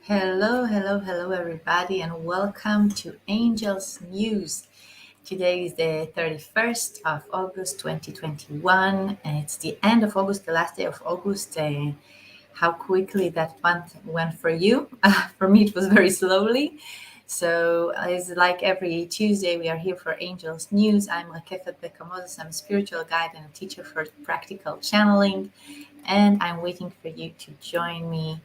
Hello, hello, hello, everybody, and welcome to Angels News. Today is the 31st of August 2021, and it's the end of August, the last day of August. How quickly that month went for you. For me, it was very slowly. So, it's like every Tuesday, we are here for Angels News. I'm Rakefet Beka. I'm a spiritual guide and a teacher for practical channeling, and I'm waiting for you to join me.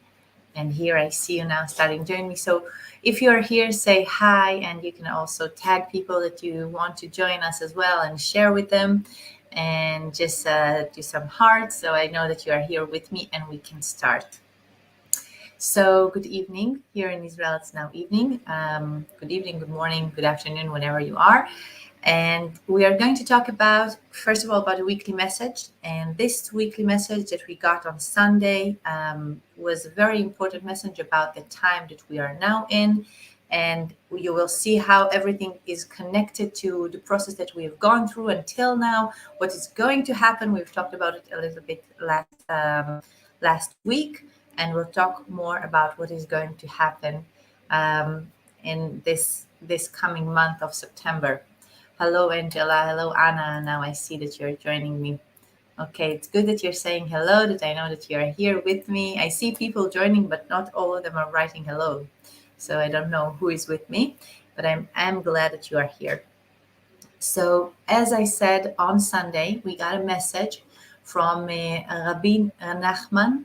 And here I see you now starting join me. So if you are here, say hi, and you can also tag people that you want to join us as well and share with them, and just do some hearts so I know that you are here with me and we can start. So good evening. Here in Israel, it's now evening. Good evening, good morning, good afternoon, whenever you are. And we are going to talk about, first of all, about a weekly message. And this weekly message that we got on Sunday was a very important message about the time that we are now in. And you will see how everything is connected to the process that we have gone through until now, what is going to happen. We've talked about it a little bit last week, and we'll talk more about what is going to happen in this coming month of September. Hello, Angela. Hello, Anna. Now I see that you're joining me. Okay, it's good that you're saying hello, that I know that you are here with me. I see people joining, but not all of them are writing hello. So I don't know who is with me, but I'm glad that you are here. So, as I said on Sunday, we got a message from Rabbi Nachman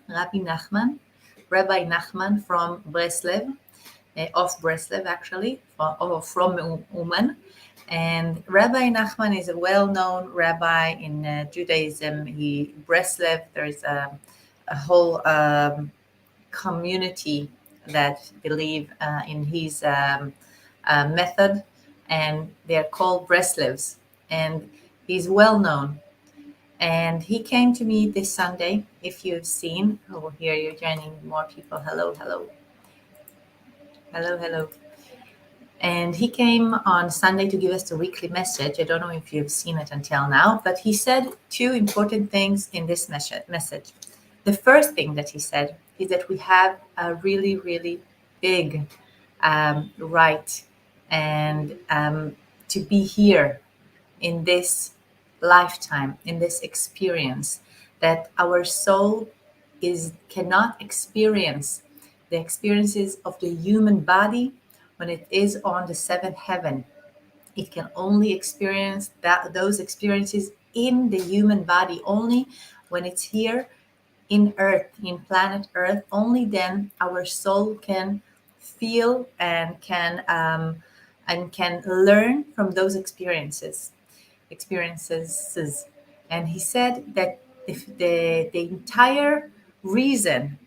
from Breslev, of Breslev actually, from Uman. And Rabbi Nachman is a well-known rabbi in Judaism. Breslev, there's a whole community that believe in his method, and they're called Breslevs. And he's well known. And he came to me this Sunday. If you've seen, oh, here you're joining more people. Hello, hello, hello, hello. And he came on Sunday to give us the weekly message. I don't know if you've seen it until now, but he said two important things in this message. The first thing that he said is that we have a really, really big right and to be here in this lifetime, in this experience, that our soul cannot experience the experiences of the human body when it is on the seventh heaven. It can only experience those experiences in the human body only when it's here in earth, in planet earth. Only then our soul can feel and can learn from those experiences. And he said that if the entire reason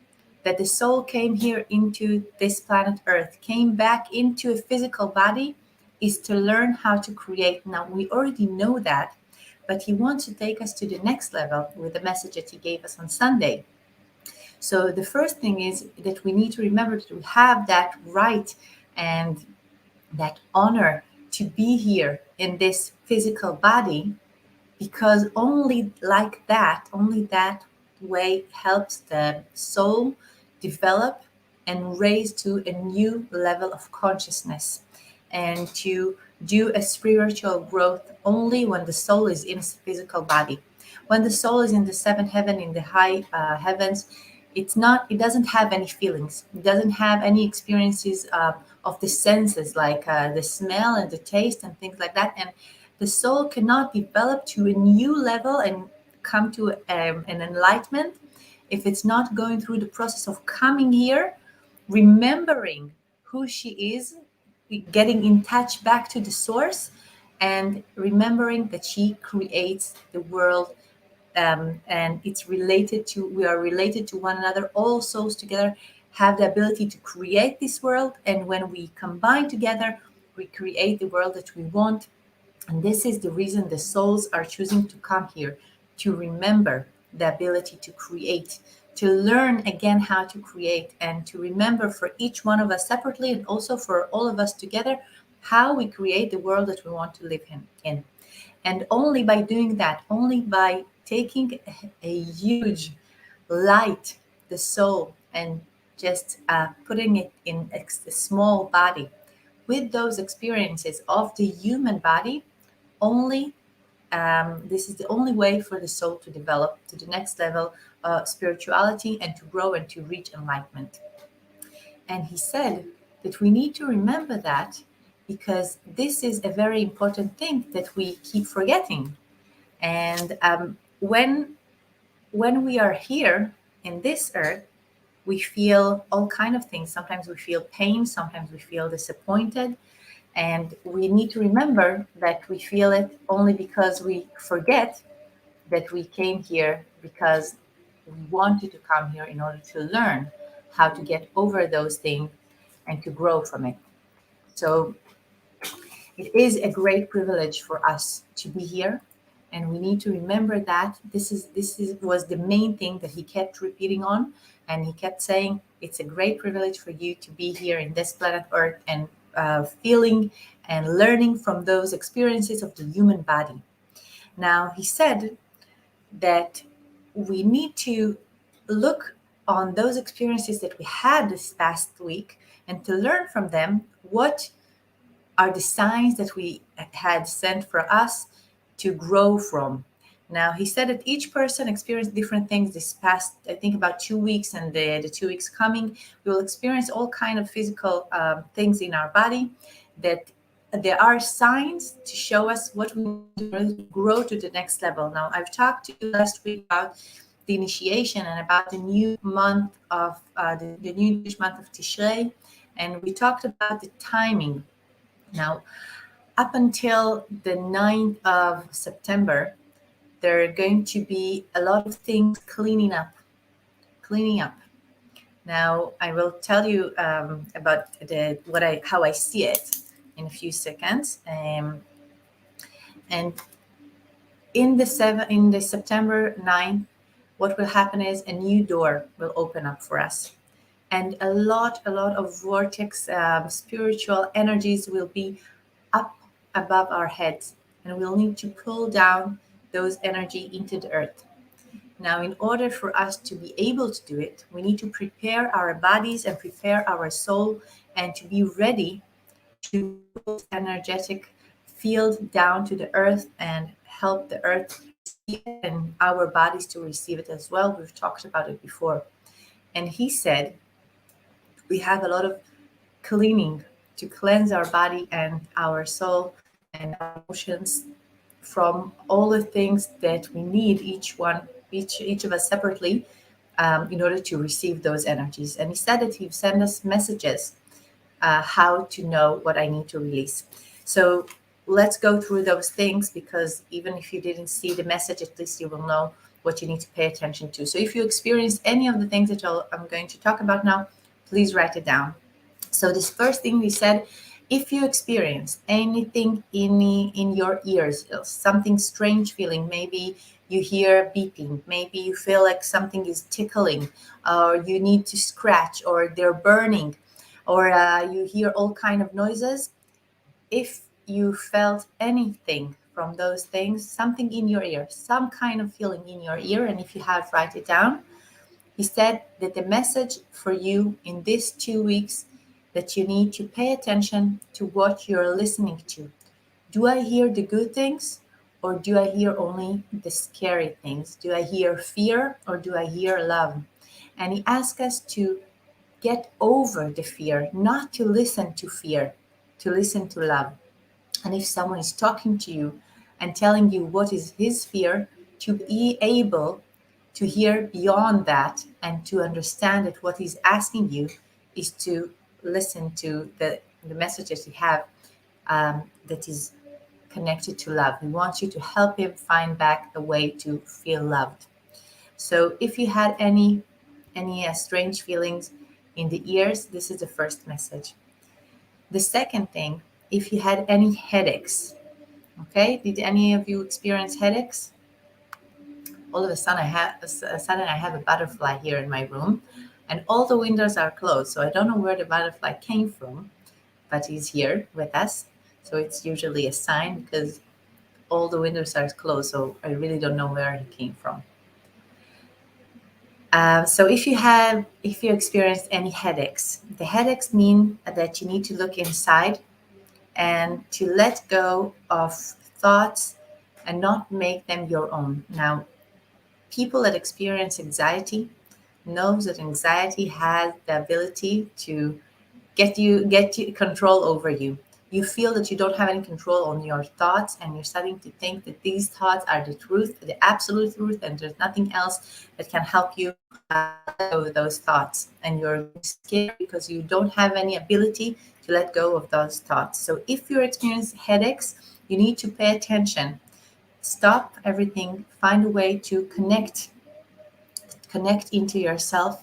that the soul came here into this planet earth, came back into a physical body, is to learn how to create. Now we already know that, but he wants to take us to the next level with the message that he gave us on Sunday. So the first thing is that we need to remember to have that right and that honor to be here in this physical body, because only that way helps the soul develop and raise to a new level of consciousness, and to do a spiritual growth only when the soul is in a physical body. When the soul is in the seventh heaven, in the high heavens, it doesn't have any feelings, it doesn't have any experiences of the senses, like the smell and the taste and things like that. And the soul cannot develop to a new level and come to an enlightenment if it's not going through the process of coming here, remembering who she is, getting in touch back to the source, and remembering that she creates the world. And we are related to one another. All souls together have the ability to create this world, and when we combine together, we create the world that we want. And this is the reason the souls are choosing to come here, to remember the ability to create, to learn again how to create, and to remember for each one of us separately, and also for all of us together, how we create the world that we want to live in. And only by doing that, only by taking a huge light, the soul, and just putting it in a small body with those experiences of the human body, only this is the only way for the soul to develop to the next level of spirituality and to grow and to reach enlightenment. And he said that we need to remember that because this is a very important thing that we keep forgetting. And when we are here in this earth, we feel all kind of things. Sometimes we feel pain, sometimes we feel disappointed, and we need to remember that we feel it only because we forget that we came here because we wanted to come here in order to learn how to get over those things and to grow from it. So it is a great privilege for us to be here, and we need to remember that this is was the main thing that he kept repeating on, and he kept saying it's a great privilege for you to be here in this planet Earth and feeling and learning from those experiences of the human body. Now he said that we need to look on those experiences that we had this past week and to learn from them what are the signs that we had sent for us to grow from. Now, he said that each person experienced different things this past, I think, about 2 weeks, and the 2 weeks coming, we will experience all kind of physical things in our body that there are signs to show us what we need to grow to the next level. Now, I've talked to you last week about the initiation and about the new month of the new Jewish month of Tishrei, and we talked about the timing. Now, up until the 9th of September, there are going to be a lot of things cleaning up. Now, I will tell you about how I see it in a few seconds. And in the September 9th, what will happen is a new door will open up for us. And a lot of vortex spiritual energies will be up above our heads, and we'll need to pull down those energy into the earth. Now, in order for us to be able to do it, we need to prepare our bodies and prepare our soul and to be ready to put energetic field down to the earth and help the earth receive it and our bodies to receive it as well. We've talked about it before. And he said we have a lot of cleaning to cleanse our body and our soul and our emotions from all the things that we need, each of us separately, in order to receive those energies. And he said that he sent us messages how to know what I need to release. So let's go through those things, because even if you didn't see the message, at least you will know what you need to pay attention to. So if you experience any of the things that I'm going to talk about now, please write it down. So this first thing we said, if you experience anything in your ears, something strange feeling, maybe you hear beeping, maybe you feel like something is tickling, or you need to scratch, or they're burning, or you hear all kind of noises. If you felt anything from those things, something in your ear, some kind of feeling in your ear, and if you have, write it down. He said that the message for you in these 2 weeks, that you need to pay attention to what you're listening to. Do I hear the good things, or do I hear only the scary things? Do I hear fear, or do I hear love? And he asked us to get over the fear, not to listen to fear, to listen to love. And if someone is talking to you and telling you what is his fear, to be able to hear beyond that and to understand that what he's asking you is to listen to the messages he have that is connected to love. He wants you to help him find back a way to feel loved. So if you had any strange feelings in the ears, this is the first message. The second thing, if you had any headaches, okay, did any of you experience headaches? All of a sudden I have a butterfly here in my room, and all the windows are closed, so I don't know where the butterfly came from, but he's here with us. So it's usually a sign, because all the windows are closed, so I really don't know where he came from. So if you experience any headaches, the headaches mean that you need to look inside and to let go of thoughts and not make them your own. Now, people that experience anxiety knows that anxiety has the ability to get you control over you. You feel that you don't have any control on your thoughts, and you're starting to think that these thoughts are the truth, the absolute truth, and there's nothing else that can help you let go of those thoughts. And you're getting scared because you don't have any ability to let go of those thoughts. So if you're experiencing headaches, you need to pay attention. Stop everything, find a way to connect into yourself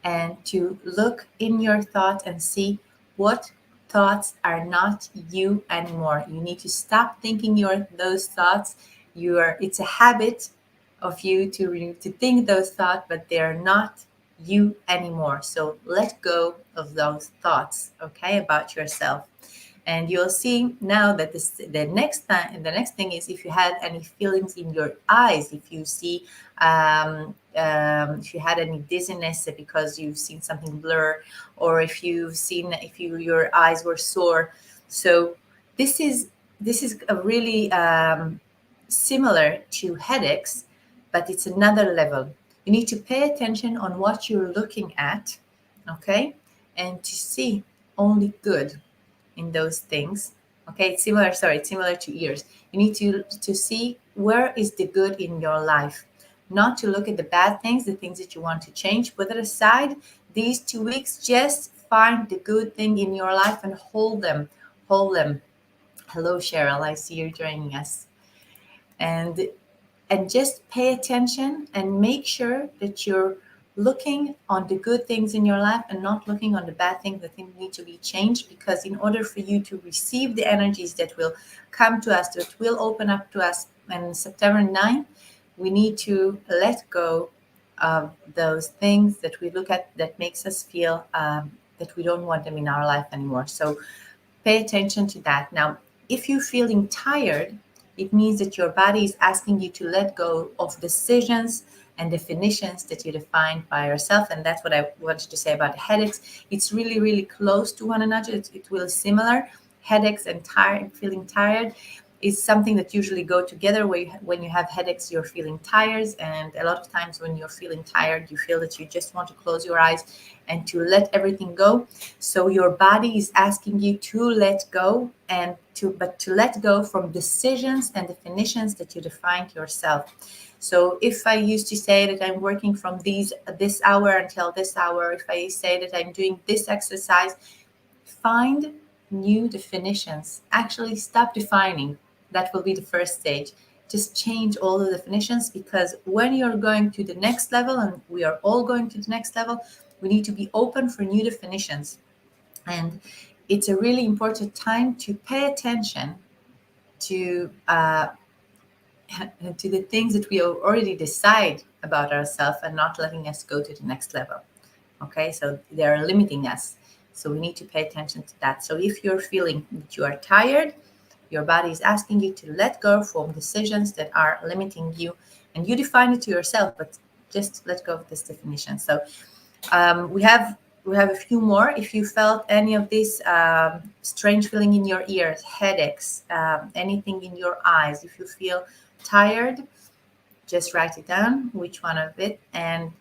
and to look in your thoughts and see what thoughts are not you anymore. You need to stop thinking those thoughts. It's a habit of you to think those thoughts, but they're not you anymore. So let go of those thoughts, okay, about yourself. And you'll see now that the next thing is, if you had any feelings in your eyes, if you see if you had any dizziness because you've seen something blur, or if your eyes were sore. So this is a really similar to headaches, but it's another level. You need to pay attention on what you're looking at, okay, and to see only good in those things. Okay, it's similar to ears. You need to see where is the good in your life, not to look at the bad things, the things that you want to change. Put it aside. These 2 weeks, just find the good thing in your life and hold them. Hello, Cheryl, I see you joining us. And and just pay attention and make sure that you're looking on the good things in your life and not looking on the bad things that need to be changed. Because in order for you to receive the energies that will come to us, that will open up to us on September 9th, we need to let go of those things that we look at that makes us feel that we don't want them in our life anymore. So pay attention to that. Now, if you're feeling tired, it means that your body is asking you to let go of decisions and definitions that you defined by yourself. And that's what I wanted to say about headaches. It's really, really close to one another. It will similar. Headaches and feeling tired is something that usually go together. When you have headaches, you're feeling tired, and a lot of times when you're feeling tired, you feel that you just want to close your eyes and to let everything go. So your body is asking you to let go, to let go from decisions and definitions that you defined yourself. So if I used to say that I'm working from this hour until this hour, if I say that I'm doing this exercise, find new definitions. Actually, stop defining. That will be the first stage. Just change all the definitions, because when you're going to the next level, and we are all going to the next level, we need to be open for new definitions. And it's a really important time to pay attention to to the things that we already decide about ourselves and not letting us go to the next level. Okay, so they're limiting us. So we need to pay attention to that. So if you're feeling that you are tired, your body is asking you to let go from decisions that are limiting you, and you define it to yourself, but just let go of this definition. So we have a few more. If you felt any of this strange feeling in your ears, headaches, anything in your eyes, if you feel tired, just write it down, which one of it. And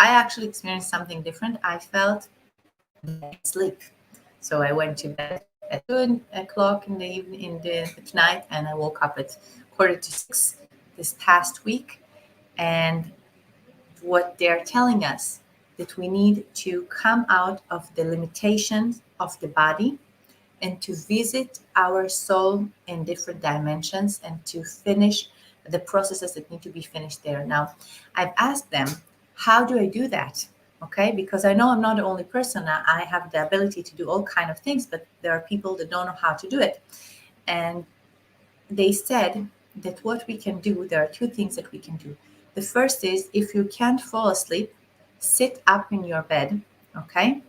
I actually experienced something different. I felt that I could sleep. So I went to bed at 2 o'clock in the evening, at night, and I woke up at 5:45 this past week. And what they're telling us, that we need to come out of the limitations of the body and to visit our soul in different dimensions and to finish the processes that need to be finished there. Now, I've asked them, how do I do that? Okay, because I know I'm not the only person. I have the ability to do all kind of things, but there are people that don't know how to do it. And they said that what we can do, there are two things that we can do. The first is, if you can't fall asleep, sit up in your bed, okay?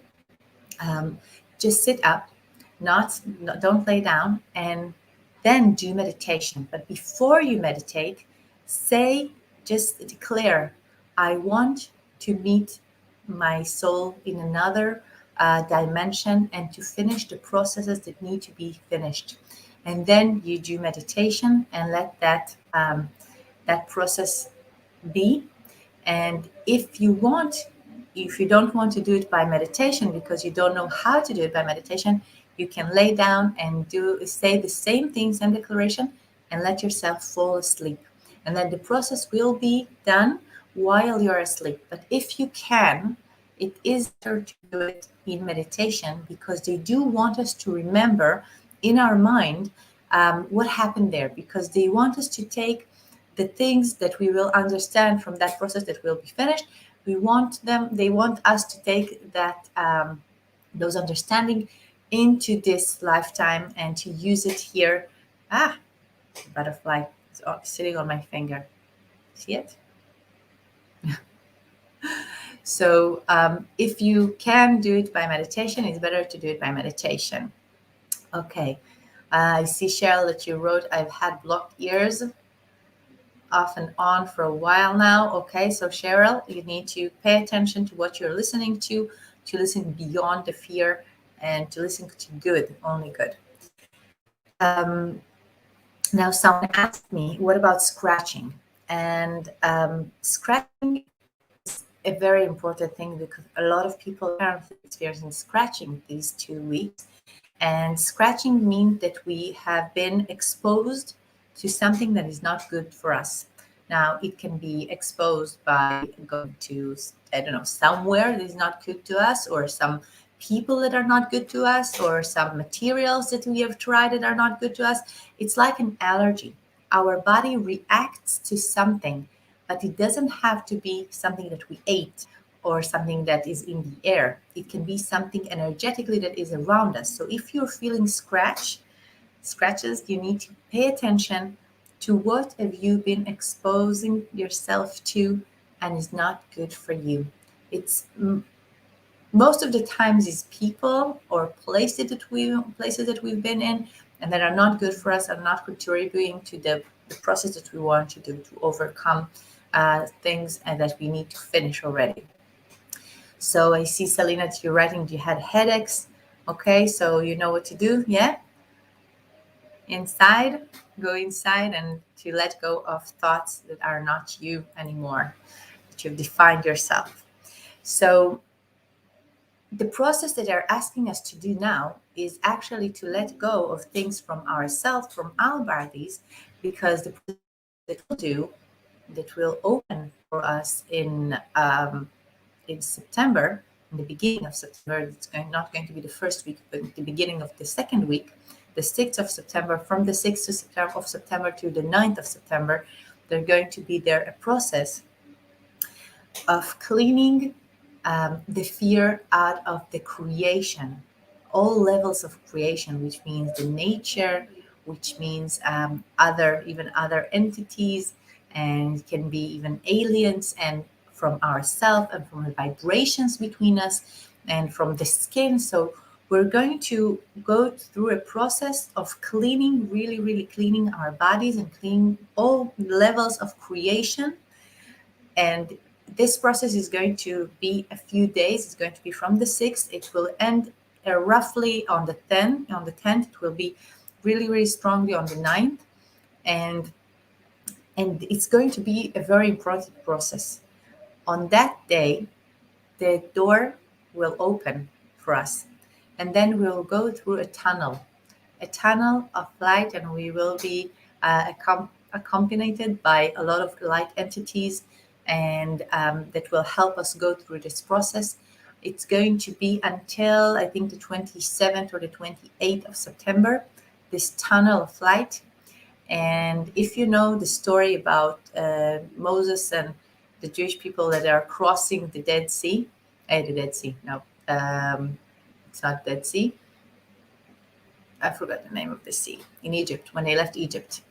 Um, just sit up, don't lay down, and then do meditation. But before you meditate, say, just declare, I want to meet my soul in another dimension and to finish the processes that need to be finished. And then you do meditation and let that process be. And if you don't want to do it by meditation because you don't know how to do it by meditation, you can lay down and say the same things and declaration and let yourself fall asleep. And then the process will be done while you're asleep. But if you can, it is better to do it in meditation because they do want us to remember in our mind what happened there, because they want us to take the things that we will understand from that process that will be finished. They want us to take that those understanding into this lifetime and to use it here. Butterfly is sitting on my finger. See it? So if you can do it by meditation, it's better to do it by meditation. Okay. I see, Cheryl, that you wrote, I've had blocked ears off and on for a while now. Okay, so Cheryl, you need to pay attention to what you're listening to listen beyond the fear and to listen to good, only good. Now, someone asked me, what about scratching? And scratching is a very important thing because a lot of people are currently experiencing scratching these 2 weeks. And scratching means that we have been exposed to something that is not good for us. Now, it can be exposed by going to, I don't know, somewhere that is not good to us, or some people that are not good to us, or some materials that we have tried that are not good to us. It's like an allergy. Our body reacts to something, but it doesn't have to be something that we ate or something that is in the air. It can be something energetically that is around us. So if you're feeling scratches, you need to pay attention to what have you been exposing yourself to and is not good for you. It's most of the times is people or places that we've been in and that are not good for us, are not contributing to the process that we want to do to overcome things and that we need to finish already. So I see, Selena, that you're writing you had headaches. Okay, so you know what to do, yeah? Go inside and to let go of thoughts that are not you anymore, that you've defined yourself. So the process that they're asking us to do now is actually to let go of things from ourselves, from our bodies, because the process that will open for us in September, in the beginning of September. It's not going to be the first week, but the beginning of the second week, the 6th of September. From the 6th of September to the 9th of September, they're going to be there a process of cleaning the fear out of the creation, all levels of creation, which means the nature, which means other entities, and can be even aliens, and from ourselves, and from the vibrations between us, and from the skin. So we're going to go through a process of cleaning, really, really cleaning our bodies and cleaning all levels of creation. And this process is going to be a few days. It's going to be from the 6th. It will end roughly on the 10th. On the 10th, it will be really, really strongly on the 9th. And it's going to be a very important process. On that day, the door will open for us. And then we'll go through a tunnel of light, and we will be accompanied by a lot of light entities, and that will help us go through this process. It's going to be until, I think, the 27th or the 28th of September, this tunnel of light. And if you know the story about Moses and the Jewish people that are crossing the Dead Sea, it's not Dead Sea. I forgot the name of the sea in Egypt, when they left Egypt.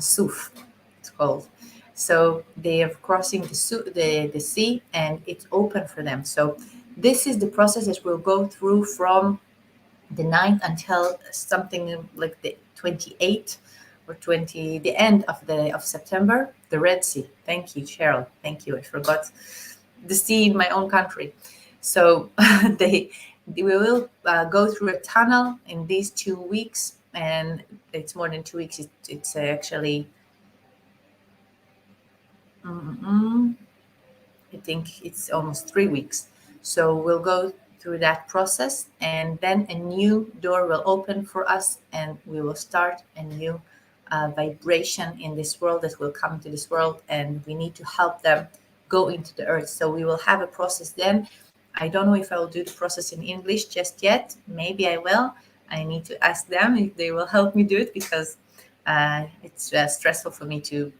Suf, it's called. So they are crossing the sea, and it's open for them. So this is the process that we'll go through from the 9th until something like the 28th or the end of September, the Red Sea. Thank you, Cheryl. Thank you. I forgot the sea in my own country. So we will go through a tunnel in these 2 weeks, and it's more than 2 weeks. It's actually, I think it's almost 3 weeks. So we'll go through that process, and then a new door will open for us, and we will start a new vibration in this world that will come into this world, and we need to help them go into the earth. So we will have a process then. I don't know if I will do the process in English just yet. Maybe I will. I need to ask them if they will help me do it, because it's stressful for me to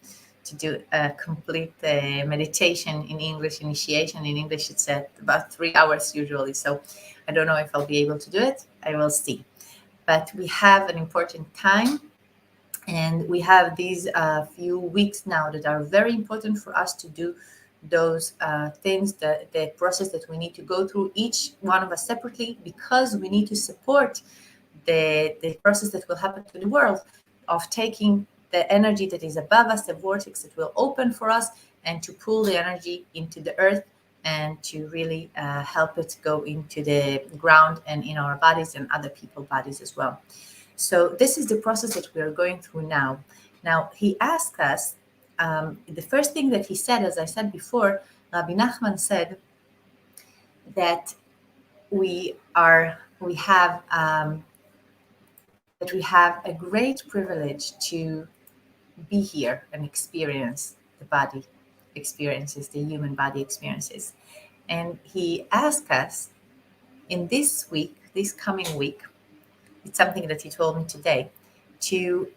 do a complete meditation in English, initiation in English. It's at about 3 hours usually. So I don't know if I'll be able to do it. I will see. But we have an important time, and we have these few weeks now that are very important for us to do those things, the process that we need to go through, each one of us separately, because we need to support the process that will happen to the world of taking the energy that is above us, the vortex that will open for us, and to pull the energy into the earth, and to really help it go into the ground and in our bodies and other people's bodies as well. So this is the process that we are going through now. Now, he asked us, the first thing that he said, as I said before, Rabbi Nachman said that we have a great privilege to be here and experience the body experiences, the human body experiences. And he asked us in this week, this coming week, it's something that he told me today, to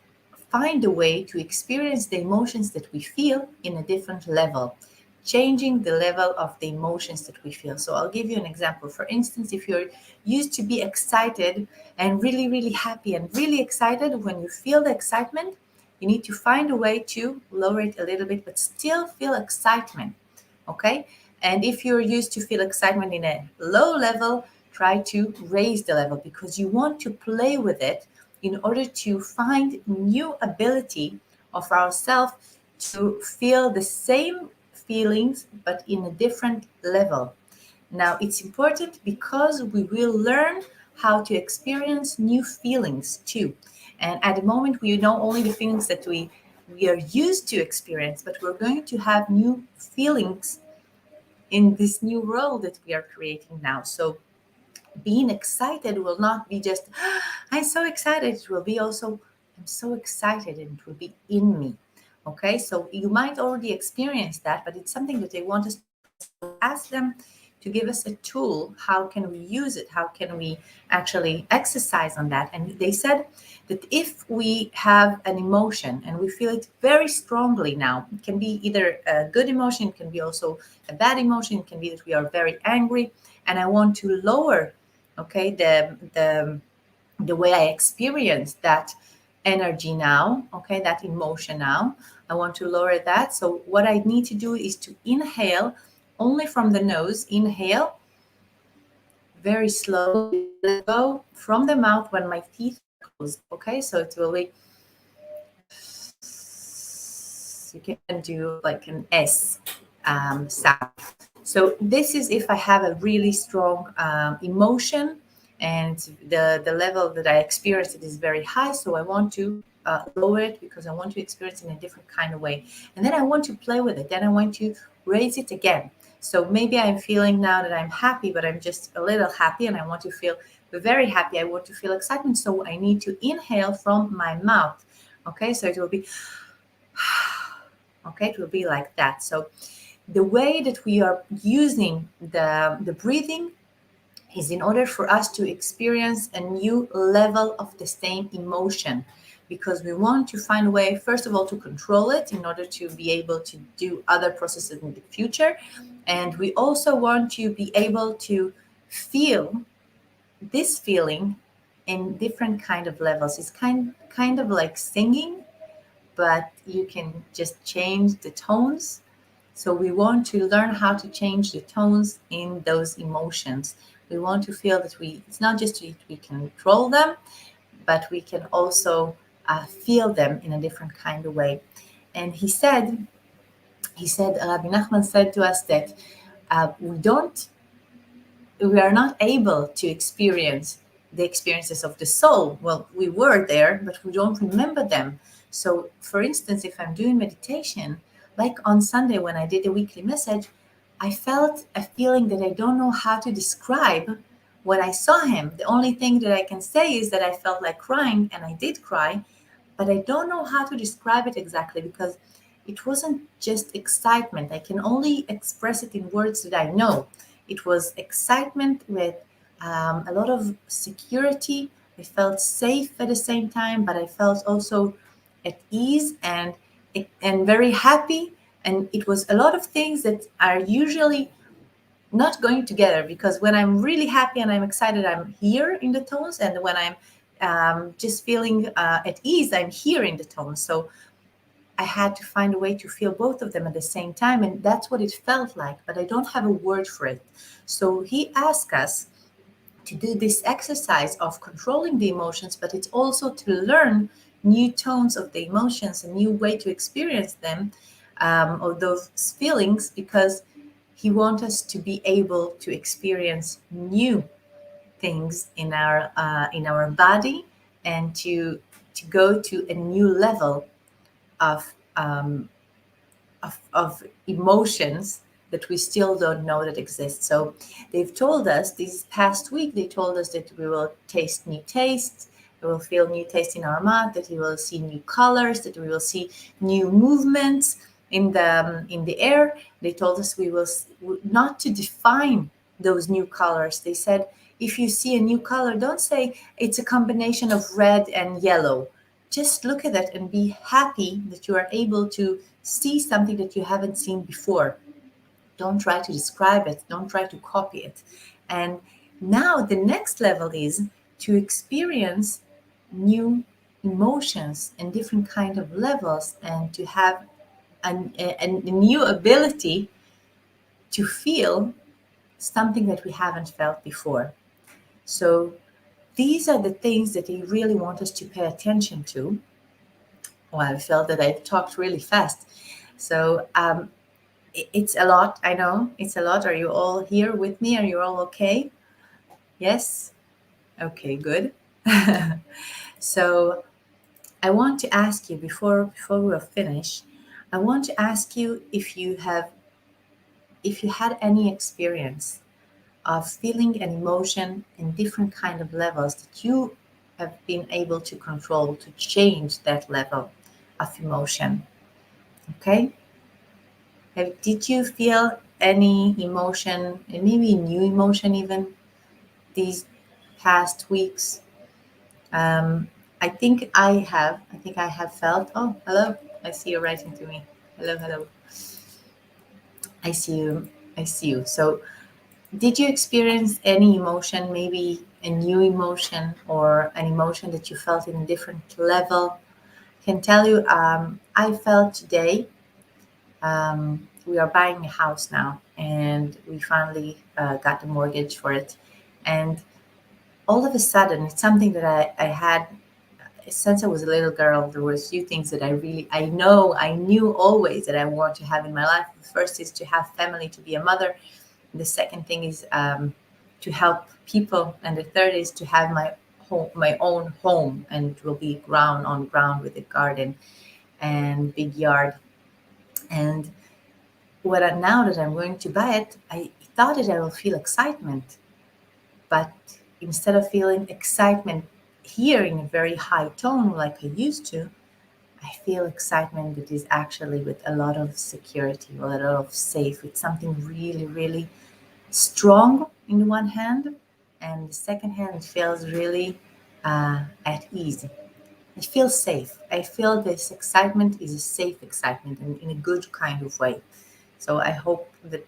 find a way to experience the emotions that we feel in a different level, changing the level of the emotions that we feel. So I'll give you an example. For instance, if you're used to be excited and really, really happy and really excited, when you feel the excitement, you need to find a way to lower it a little bit, but still feel excitement, okay? And if you're used to feel excitement in a low level, try to raise the level, because you want to play with it in order to find new ability of ourselves to feel the same feelings, but in a different level. Now, it's important because we will learn how to experience new feelings too. And at the moment, we know only the feelings that we are used to experience, but we're going to have new feelings in this new world that we are creating now. So being excited will not be just, I'm so excited. It will be also, I'm so excited, and it will be in me. Okay, so you might already experience that, but it's something that they want us to ask them to give us a tool. How can we use it? How can we actually exercise on that? And they said that if we have an emotion and we feel it very strongly now, it can be either a good emotion, it can be also a bad emotion, it can be that we are very angry, and I want to lower, okay, the way I experience that energy now, okay, that emotion now. I want to lower that. So what I need to do is to inhale only from the nose. Inhale very slowly, let go from the mouth when my teeth are closed. Okay, so it will be, you can do like an S sound. So this is if I have a really strong emotion, and the level that I experience it is very high. So I want to lower it, because I want to experience it in a different kind of way. And then I want to play with it. Then I want to raise it again. So maybe I'm feeling now that I'm happy, but I'm just a little happy, and I want to feel very happy. I want to feel excitement. So I need to inhale from my mouth. Okay, so it will be, okay, it will be like that. So the way that we are using the breathing is in order for us to experience a new level of the same emotion, because we want to find a way, first of all, to control it in order to be able to do other processes in the future. And we also want to be able to feel this feeling in different kind of levels. It's kind of like singing, but you can just change the tones. So we want to learn how to change the tones in those emotions. We want to feel that it's not just we control them, but we can also feel them in a different kind of way. And Rabbi Nachman said to us that we don't we are not able to experience the experiences of the soul. Well, we were there, but we don't remember them. So, for instance, if I'm doing meditation, like on Sunday when I did a weekly message, I felt a feeling that I don't know how to describe when I saw him. The only thing that I can say is that I felt like crying, and I did cry, but I don't know how to describe it exactly because it wasn't just excitement. I can only express it in words that I know. It was excitement with a lot of security. I felt safe at the same time, but I felt also at ease and very happy. And it was a lot of things that are usually not going together, because when I'm really happy and I'm excited, I'm here in the tones, and when I'm just feeling at ease, I'm here in the tones. So I had to find a way to feel both of them at the same time, and that's what it felt like, but I don't have a word for it. So he asked us to do this exercise of controlling the emotions, but it's also to learn new tones of the emotions, a new way to experience them, or those feelings, because he wants us to be able to experience new things in our body, and to go to a new level of of emotions that we still don't know that exist. So they've told us this past week, they told us that we will taste new tastes, we will feel new taste in our mouth, that we will see new colors, that we will see new movements in the air. They told us we will not to define those new colors. They said, if you see a new color, don't say it's a combination of red and yellow. Just look at it and be happy that you are able to see something that you haven't seen before. Don't try to describe it, don't try to copy it. And now the next level is to experience new emotions and different kind of levels, and to have a new ability to feel something that we haven't felt before. So these are the things that they really want us to pay attention to. Oh, I felt that I talked really fast. So it's a lot. I know it's a lot. Are you all here with me? Are you all okay? Yes? Okay, good. So I want to ask you before we'll finish, I want to ask you if you had any experience of feeling an emotion in different kind of levels that you have been able to control, to change that level of emotion. Okay? Did you feel any emotion, and maybe new emotion even, these past weeks? Um, I think I have. I think I have felt. Oh, hello! I see you writing to me. Hello, hello. I see you. I see you. So, did you experience any emotion, maybe a new emotion or an emotion that you felt in a different level? I can tell you, I felt today. We are buying a house now, and we finally got the mortgage for it. And all of a sudden, it's something that I had since I was a little girl. There was a few things that I knew always that I want to have in my life. The first is to have family, to be a mother. The second thing is to help people, and the third is to have my own home, and it will be ground on ground with a garden and big yard. And now that I'm going to buy it, I thought that I will feel excitement, but instead of feeling excitement here in a very high tone like I used to, I feel excitement that is actually with a lot of security, a lot of safe, with something really, really strong in the one hand, and the second hand it feels really at ease. It feels safe. I feel this excitement is a safe excitement, and in a good kind of way. So I hope that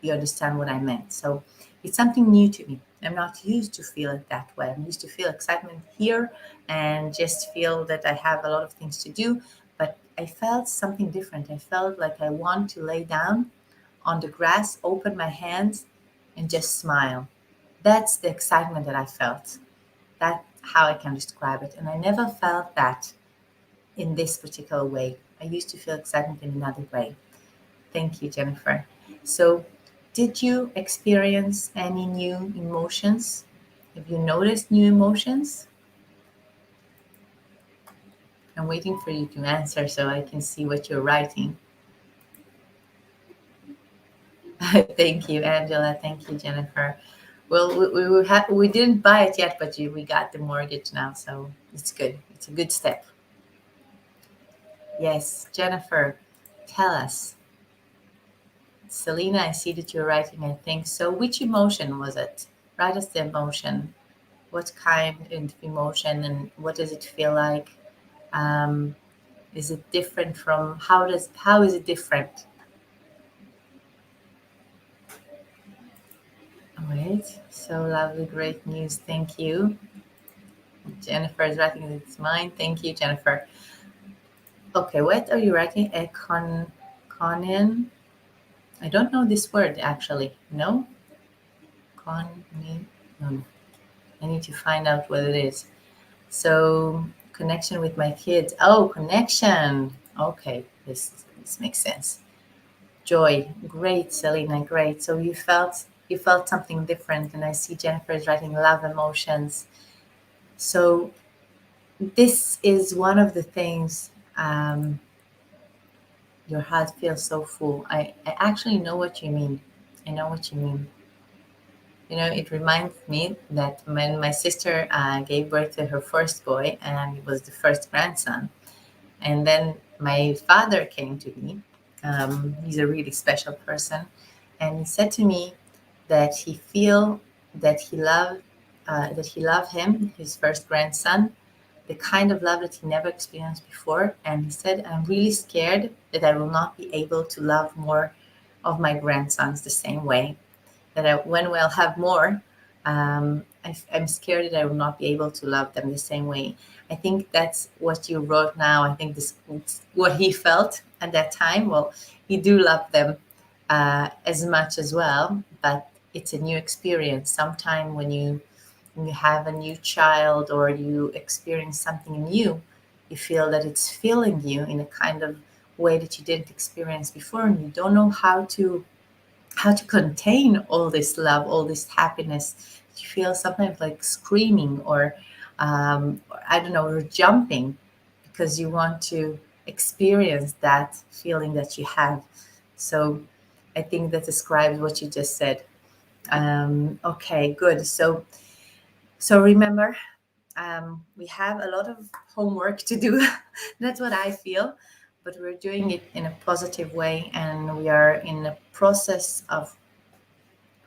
you understand what I meant. So it's something new to me. I'm not used to feel it that way. I'm used to feel excitement here and just feel that I have a lot of things to do. But I felt something different. I felt like I want to lay down on the grass, open my hands, and just smile. That's the excitement that I felt. That's how I can describe it. And I never felt that in this particular way. I used to feel excitement in another way. Thank you, Jennifer. So did you experience any new emotions? Have you noticed new emotions? I'm waiting for you to answer so I can see what you're writing. Thank you, Angela. Thank you, Jennifer. Well, we didn't buy it yet, but we got the mortgage now, so it's good. It's a good step. Yes, Jennifer, tell us. Selena, I see that you're writing, I think. So, which emotion was it? Write us the emotion. What kind of emotion and what does it feel like? Um, is it different from how is it different? All right. So lovely, great news. Thank you. Jennifer is writing it's mine. Thank you, Jennifer. Okay, what are you writing? A conin. I don't know this word actually. No? Con no. I need to find out what it is. So connection with my kids. Oh, connection. Okay, this makes sense. Joy. Great, Selena, great. So you felt something different, and I see Jennifer is writing love emotions. So this is one of the things your heart feels so full. I actually know what you mean. I know what you mean. You know, it reminds me that when my sister gave birth to her first boy, and it was the first grandson, and then my father came to me. He's a really special person, and he said to me that he feel that he loved him, his first grandson, the kind of love that he never experienced before. And he said, I'm really scared that I will not be able to love more of my grandsons the same way. When we'll have more, I'm scared that I will not be able to love them the same way. I think that's what you wrote now. I think this what he felt at that time. Well, he do love them as much as well, but it's a new experience. Sometime when you have a new child or you experience something new, you feel that it's filling you in a kind of way that you didn't experience before, and you don't know how to contain all this love, all this happiness. You feel sometimes like screaming or I don't know, or jumping because you want to experience that feeling that you have. So I think that describes what you just said. Okay, good. So remember, we have a lot of homework to do. That's what I feel. But we're doing it in a positive way, and we are in a process of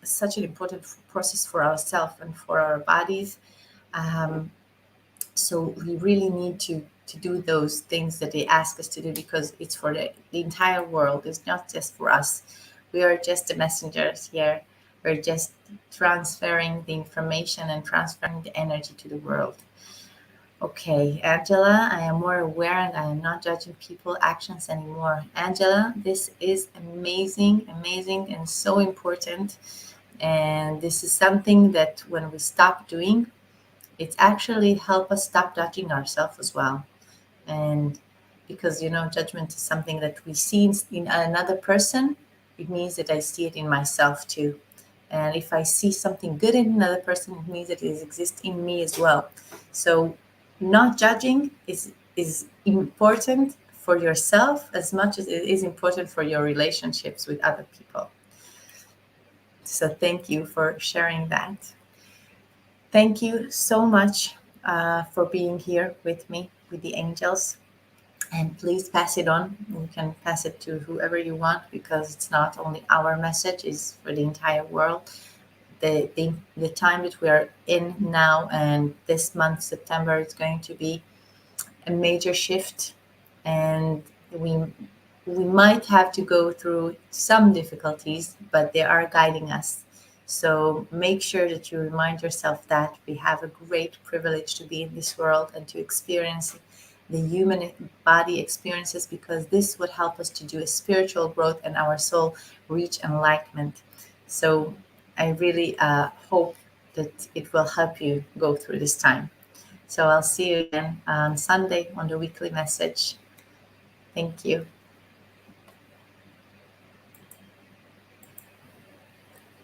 such an important process for ourselves and for our bodies. Um, so we really need to do those things that they ask us to do because it's for the entire world. It's not just for us. We are just the messengers here. We're just transferring the information and transferring the energy to the world. Okay, Angela, I am more aware and I am not judging people actions anymore. Angela, this is amazing, amazing, and so important. And this is something that when we stop doing, it actually help us stop judging ourselves as well. And because judgment is something that we see in another person, it means that I see it in myself too. And if I see something good in another person, it means that it exists in me as well. So not judging is important for yourself as much as it is important for your relationships with other people. So thank you for sharing that. Thank you so much for being here with me, with the angels. And please pass it on. You can pass it to whoever you want because it's not only our message, it's for the entire world. The time that we are in now and this month, September, is going to be a major shift. And we might have to go through some difficulties, but they are guiding us. So make sure that you remind yourself that we have a great privilege to be in this world and to experience the human body experiences because this would help us to do a spiritual growth and our soul reach enlightenment. So I really hope that it will help you go through this time. So I'll see you again on Sunday on the weekly message. Thank you.